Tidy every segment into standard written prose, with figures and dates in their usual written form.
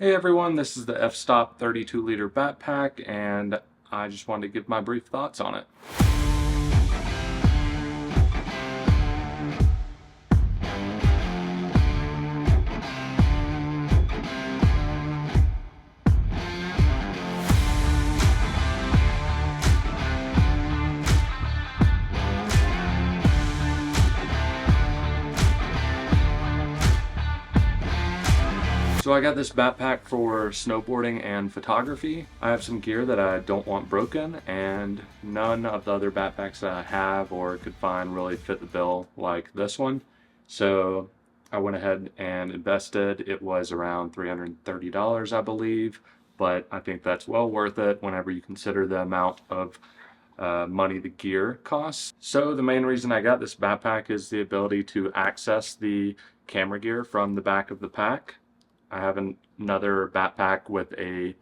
Hey everyone, this is the F-Stop 32-liter backpack, and I just wanted to give my brief thoughts on it. So I got this backpack for snowboarding and photography. I have some gear that I don't want broken, and none of the other backpacks that I have or could find really fit the bill like this one. So I went ahead and invested. It was around $330, I believe, but I think that's well worth it whenever you consider the amount of money the gear costs. So the main reason I got this backpack is the ability to access the camera gear from the back of the pack. I have another backpack with a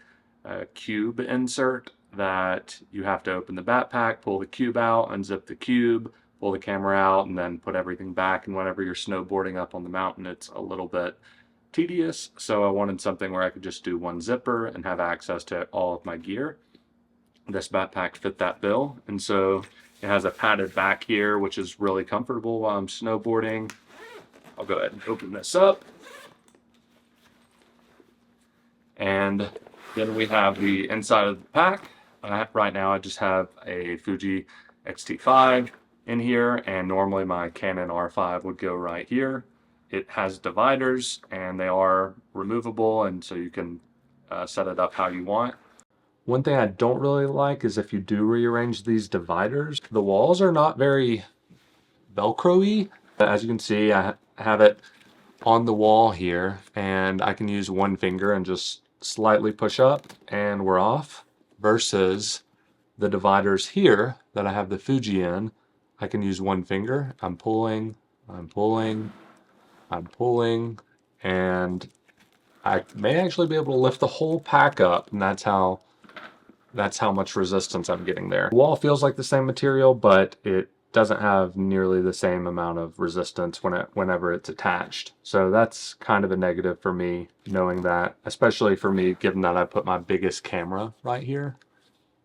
cube insert that you have to open the backpack, pull the cube out, unzip the cube, pull the camera out, and then put everything back. And whenever you're snowboarding up on the mountain, it's a little bit tedious. So I wanted something where I could just do one zipper and have access to all of my gear. This backpack fit that bill. And so it has a padded back here, which is really comfortable while I'm snowboarding. I'll go ahead and open this up. And then we have the inside of the pack. Right now I just have a Fuji X-T5 in here, and normally my Canon R5 would go right here. It has dividers and they are removable, and so you can set it up how you want. One thing I don't really like is if you do rearrange these dividers, the walls are not very Velcro-y. As you can see, I have it on the wall here, and I can use one finger and just slightly push up and we're off, versus the dividers here that I have the Fuji in. I can use one finger. I'm pulling, and I may actually be able to lift the whole pack up, and that's how much resistance I'm getting there. The wall feels like the same material, but it doesn't have nearly the same amount of resistance whenever it's attached. So that's kind of a negative for me, knowing that, especially for me, given that I put my biggest camera right here,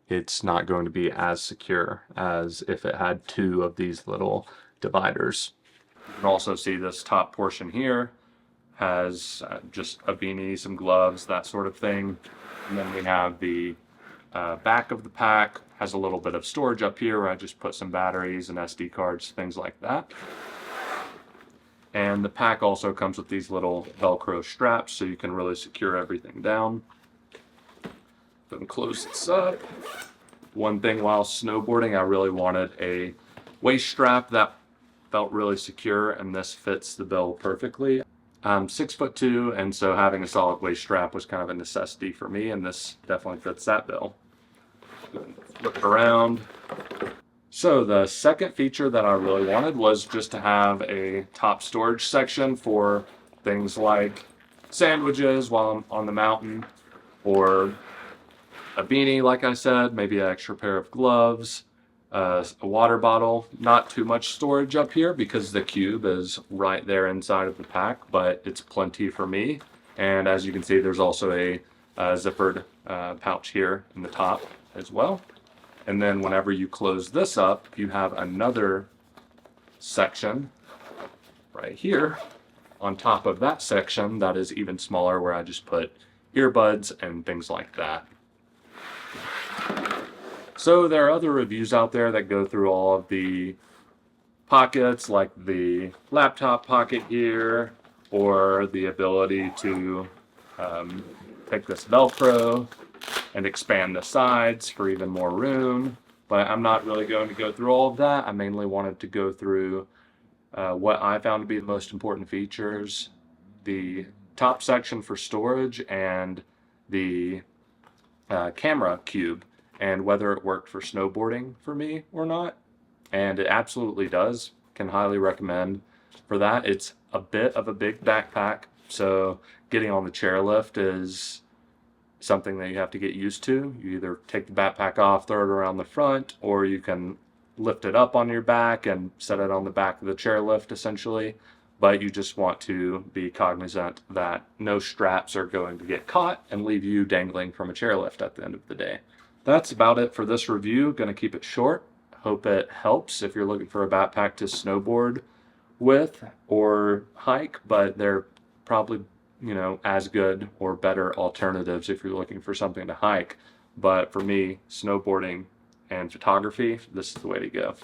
it's not going to be as secure as if it had two of these little dividers. You can also see this top portion here has just a beanie, some gloves, that sort of thing. And then we have the back of the pack has a little bit of storage up here where I just put some batteries and SD cards, things like that. And the pack also comes with these little Velcro straps so you can really secure everything down. Then close this up. One thing while snowboarding, I really wanted a waist strap that felt really secure, and this fits the bill perfectly. I'm 6'2", and so having a solid waist strap was kind of a necessity for me, and this definitely fits that bill. Flip around. So the second feature that I really wanted was just to have a top storage section for things like sandwiches while I'm on the mountain, or a beanie, like I said, maybe an extra pair of gloves, a water bottle. Not too much storage up here because the cube is right there inside of the pack, but it's plenty for me. And as you can see, there's also a zippered pouch here in the top as well. And then whenever you close this up, you have another section right here on top of that section that is even smaller, where I just put earbuds and things like that. So there are other reviews out there that go through all of the pockets, like the laptop pocket here, or the ability to take this Velcro and expand the sides for even more room. But I'm not really going to go through all of that. I mainly wanted to go through what I found to be the most important features: the top section for storage and the camera cube, and whether it worked for snowboarding for me or not. And it absolutely does. Can highly recommend for that. It's a bit of a big backpack, so getting on the chairlift is something that you have to get used to. You either take the backpack off, throw it around the front, or you can lift it up on your back and set it on the back of the chairlift essentially. but you just want to be cognizant that no straps are going to get caught and leave you dangling from a chairlift at the end of the day. That's about it for this review. Going to keep it short. Hope it helps if you're looking for a backpack to snowboard with or hike, but they're probably, as good or better alternatives if you're looking for something to hike. But for me, snowboarding and photography, this is the way to go.